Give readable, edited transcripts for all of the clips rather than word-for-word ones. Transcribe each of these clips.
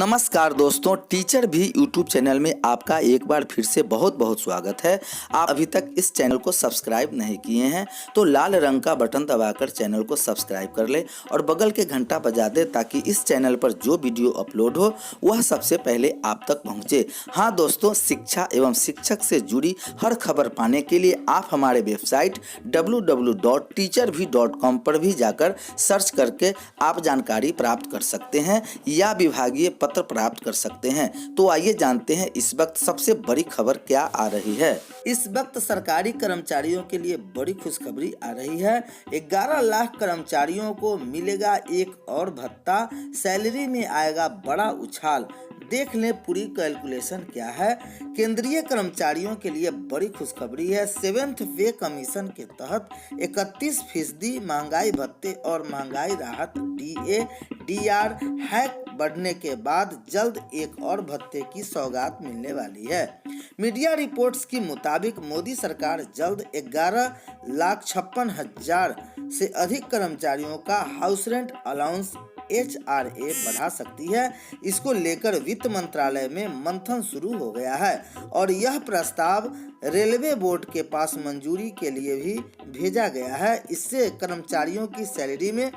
नमस्कार दोस्तों, टीचर भी यूट्यूब चैनल में आपका एक बार फिर से बहुत बहुत स्वागत है। आप अभी तक इस चैनल को सब्सक्राइब नहीं किए हैं तो लाल रंग का बटन दबाकर चैनल को सब्सक्राइब कर ले और बगल के घंटा बजा दे ताकि इस चैनल पर जो वीडियो अपलोड हो वह सबसे पहले आप तक पहुंचे। हाँ दोस्तों, शिक्षा एवं शिक्षक से जुड़ी हर खबर पाने के लिए आप हमारे वेबसाइट www.teacharbhi.com पर भी जाकर सर्च करके आप जानकारी प्राप्त कर सकते हैं या विभागीय पत्र प्राप्त कर सकते हैं। तो आइए जानते हैं इस वक्त सबसे बड़ी खबर क्या आ रही है। इस वक्त सरकारी कर्मचारियों के लिए बड़ी खुशखबरी आ रही है। 11 लाख कर्मचारियों को मिलेगा एक और भत्ता, सैलरी में आएगा बड़ा उछाल। देख लें पूरी कैलकुलेशन क्या है। केंद्रीय कर्मचारियोर के लिए बड़ी खुशखबरी है। 7th पे कमीशन के तहत 31% महंगाई भत्ते और महंगाई राहत DA DR हैक बढ़ने के बाद जल्द एक और भत्ते की सौगात मिलने वाली है। मीडिया रिपोर्ट्स के मुताबिक मोदी सरकार जल्द 11,56,000 से अधिक कर्मचारियों का हाउस रेंट अलाउंस HRA बढ़ा सकती है। इसको लेकर वित्त मंत्रालय में मंथन शुरू हो गया है और यह प्रस्ताव रेलवे बोर्ड के पास मंजूरी के लिए भी भेजा गया है। इससे कर्मचारियों की सैलरी में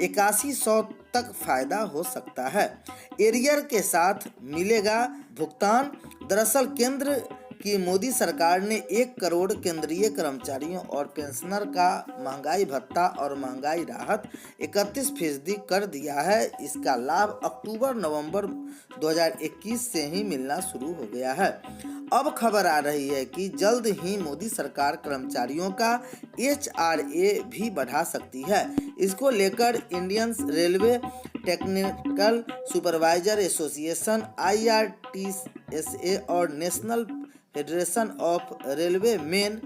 8100 तक फायदा हो सकता है। एरियर के साथ मिलेगा भुगतान। दरअसल केंद्र कि मोदी सरकार ने 1 करोड़ केंद्रीय कर्मचारियों और पेंशनर का महंगाई भत्ता और महंगाई राहत 31% कर दिया है। इसका लाभ अक्टूबर-नवंबर 2021 से ही मिलना शुरू हो गया है। अब खबर आ रही है कि जल्द ही मोदी सरकार कर्मचारियों का HRA भी बढ़ा सकती है। इसको लेकर Indian railway technical supervisor association IRTSA और national federation of railway main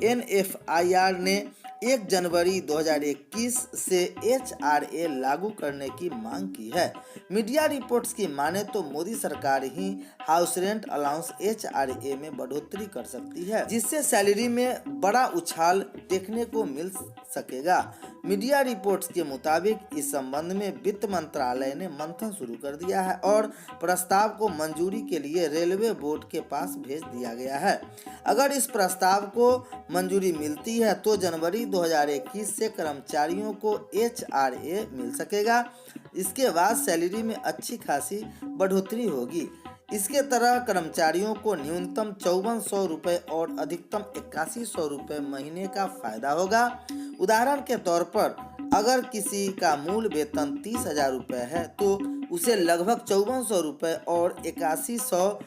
NFIR ने 1 जनवरी 2021 से HRA लागू करने की मांग की है। मीडिया रिपोर्ट्स की माने तो मोदी सरकार ही हाउस रेंट अलाउंस HRA में बढ़ोतरी कर सकती है, जिससे सैलरी में बड़ा उछाल देखने को मिल सकेगा। मीडिया रिपोर्ट्स के मुताबिक इस संबंध में वित्त मंत्रालय ने मंथन शुरू कर दिया है और प्रस्ताव को मंजूरी के लिए रेलवे बोर्ड के पास भेज दिया गया है। अगर इस प्रस्ताव को मंजूरी मिलती है तो जनवरी 2021 से कर्मचारियों को HRA मिल सकेगा। इसके बाद सैलरी में अच्छी खासी बढ़ोतरी होगी। इसके तरह कर्मचारियों को न्यूनतम 5400 रुपये और अधिकतम 8100 रुपये महीने का फायदा होगा। उदाहरण के तौर पर अगर किसी का मूल वेतन 30,000 रुपये है तो उसे लगभग 5400 रुपये और 8100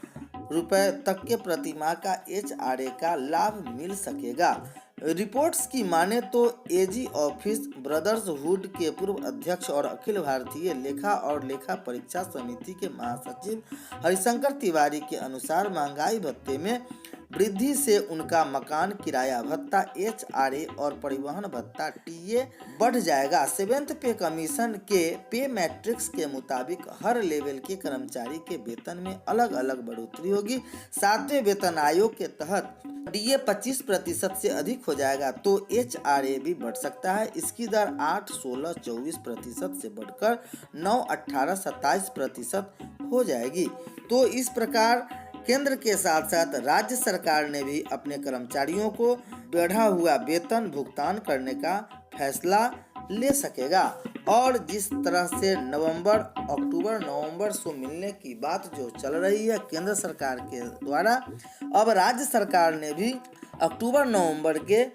रुपये तक के प्रतिमाह का HRA का लाभ मिल सकेगा। रिपोर्ट्स की माने तो AG ऑफिस ब्रदर्सहुड के पूर्व अध्यक्ष और अखिल भारतीय लेखा और लेखा परीक्षा समिति के महासचिव हरिशंकर तिवारी के अनुसार महंगाई भत्ते में वृद्धि से उनका मकान किराया भत्ता HRA और परिवहन भत्ता TA बढ़ जाएगा। 7th पे कमीशन के पे मैट्रिक्स के मुताबिक हर लेवल के कर्मचारी के वेतन में अलग अलग बढ़ोतरी होगी। 7वें वेतन आयोग के तहत DA 25% से अधिक हो जाएगा तो HRA भी बढ़ सकता है। इसकी दर 8, 16, 24% से बढ़कर 9, 18, 27% हो जाएगी। तो इस प्रकार केंद्र के साथ साथ राज्य सरकार ने भी अपने कर्मचारियों को बढ़ा हुआ वेतन भुगतान करने का फैसला ले सकेगा। और जिस तरह से अक्टूबर-नवंबर से मिलने की बात जो चल रही है केंद्र सरकार के द्वारा, अब राज्य सरकार ने भी अक्टूबर-नवंबर के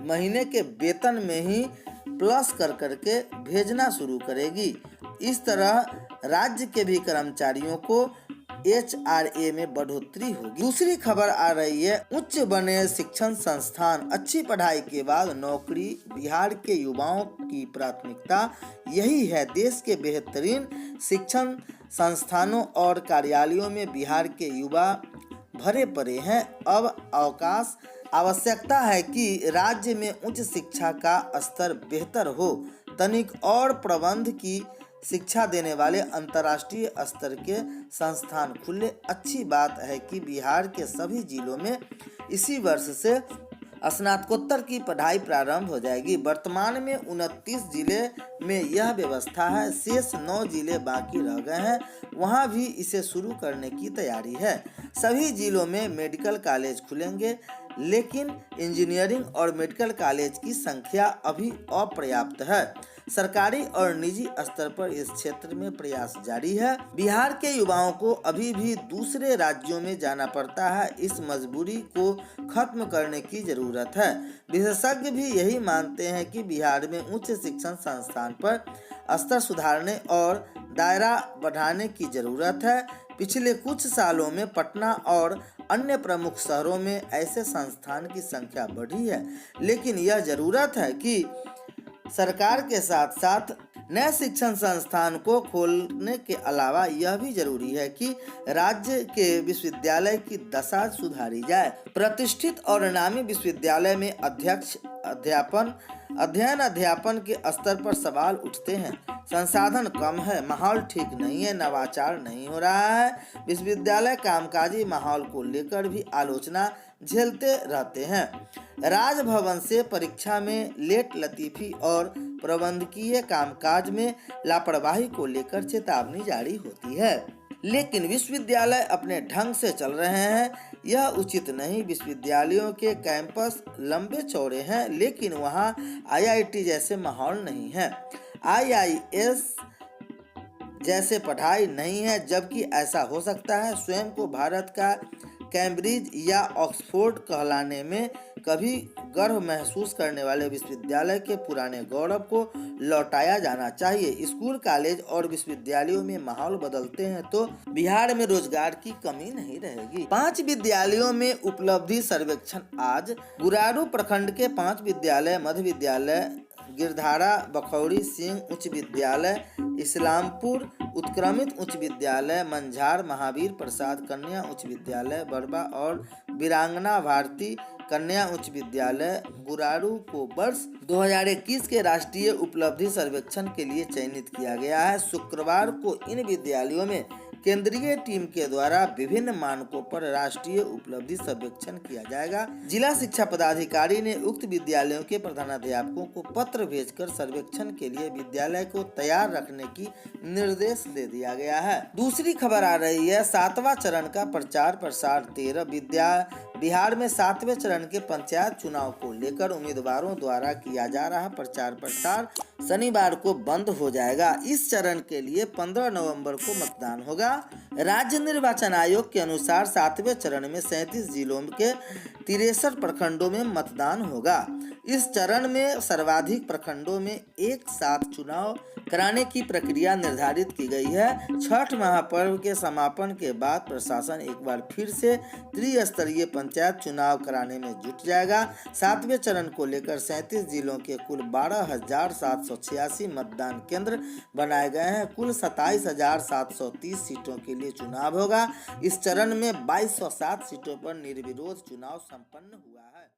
महीने के वेतन में ही प्लस कर करके भेजना शुरू करेगी। इस तरह राज्य के भी कर्मचारियों को HRA में बढ़ोतरी होगी। दूसरी खबर आ रही है, उच्च बने शिक्षण संस्थान, अच्छी पढ़ाई के बाद नौकरी बिहार के युवाओं की प्राथमिकता यही है। देश के बेहतरीन शिक्षण संस्थानों और कार्यालयों में बिहार के युवा भरे पड़े हैं। अब आवश्यकता है कि राज्य में उच्च शिक्षा का स्तर बेहतर हो। तनिक और प्रबंध की शिक्षा देने वाले अंतर्राष्ट्रीय स्तर के संस्थान खुले। अच्छी बात है कि बिहार के सभी जिलों में इसी वर्ष से स्नातकोत्तर की पढ़ाई प्रारंभ हो जाएगी। वर्तमान में 29 जिले में यह व्यवस्था है, शेष 9 जिले बाकी रह गए हैं, वहां भी इसे शुरू करने की तैयारी है। सभी जिलों में मेडिकल कॉलेज खुलेंगे, लेकिन इंजीनियरिंग और मेडिकल कॉलेज की संख्या अभी अपर्याप्त है। सरकारी और निजी स्तर पर इस क्षेत्र में प्रयास जारी है। बिहार के युवाओं को अभी भी दूसरे राज्यों में जाना पड़ता है, इस मजबूरी को खत्म करने की जरूरत है। विशेषज्ञ भी यही मानते हैं कि बिहार में उच्च शिक्षण संस्थान पर स्तर सुधारने और दायरा बढ़ाने की जरूरत है। पिछले कुछ सालों में पटना और अन्य प्रमुख शहरों में ऐसे संस्थान की संख्या बढ़ी है, लेकिन यह जरूरत है कि सरकार के साथ साथ नए शिक्षण संस्थान को खोलने के अलावा यह भी जरूरी है कि राज्य के विश्वविद्यालय की दशा सुधारी जाए। प्रतिष्ठित और नामी विश्वविद्यालय में अध्ययन अध्यापन के स्तर पर सवाल उठते हैं। संसाधन कम है, माहौल ठीक नहीं है, नवाचार नहीं हो रहा है। विश्वविद्यालय कामकाजी माहौल को लेकर भी आलोचना झेलते रहते हैं। राजभवन से परीक्षा में लेट लतीफी और प्रबंधकीय कामकाज में लापरवाही को लेकर चेतावनी जारी होती है, लेकिन विश्वविद्यालय अपने ढंग से चल रहे हैं, यह उचित नहीं। विश्वविद्यालयों के कैंपस लंबे चौड़े हैं, लेकिन वहां आईआईटी जैसे माहौल नहीं है, आईआईएस जैसे पढ़ाई नहीं है। जबकि ऐसा हो सकता है। स्वयं को भारत का कैम्ब्रिज या ऑक्सफोर्ड कहलाने में कभी गर्व महसूस करने वाले विश्वविद्यालय के पुराने गौरव को लौटाया जाना चाहिए। स्कूल, कॉलेज और विश्वविद्यालयों में माहौल बदलते हैं तो बिहार में रोजगार की कमी नहीं रहेगी। 5 विद्यालयों में उपलब्धि सर्वेक्षण आज। गुरारू प्रखंड के 5 विद्यालय, मध्य विद्यालय गिरधारा बखौरी सिंह उच्च विद्यालय, इस्लामपुर उत्क्रमित उच्च विद्यालय, मंझार महावीर प्रसाद कन्या उच्च विद्यालय, बरबा और वीरांगना भारती कन्या उच्च विद्यालय गुरारू को वर्ष 2021 के राष्ट्रीय उपलब्धि सर्वेक्षण के लिए चयनित किया गया है। शुक्रवार को इन विद्यालयों में केंद्रीय टीम के द्वारा विभिन्न मानकों पर राष्ट्रीय उपलब्धि सर्वेक्षण किया जाएगा। जिला शिक्षा पदाधिकारी ने उक्त विद्यालयों के प्रधानाध्यापकों को पत्र भेजकर सर्वेक्षण के लिए विद्यालय को तैयार रखने की निर्देश दे दिया गया है। दूसरी खबर आ रही है 7वां चरण का प्रचार प्रसार 13 बिहार में 7वें चरण के पंचायत चुनाव को लेकर उम्मीदवारों द्वारा किया जा रहा प्रचार प्रसार शनिवार को बंद हो जाएगा। इस चरण के लिए 15 नवंबर को मतदान होगा। राज्य निर्वाचन आयोग के अनुसार 7वें चरण में 37 जिलों के 63 प्रखंडों में मतदान होगा। इस चरण में सर्वाधिक प्रखंडों में एक साथ चुनाव कराने की प्रक्रिया निर्धारित की गई है। छठ महापर्व के समापन के बाद प्रशासन एक बार फिर से त्रिस्तरीय पंचायत चुनाव कराने में जुट जाएगा। 7वें चरण को लेकर 37 जिलों के कुल 12,786 मतदान केंद्र बनाए गए हैं। कुल 27,730 सीटों के लिए चुनाव होगा। इस चरण में 2207 सीटों पर निर्विरोध चुनाव संपन्न हुआ है।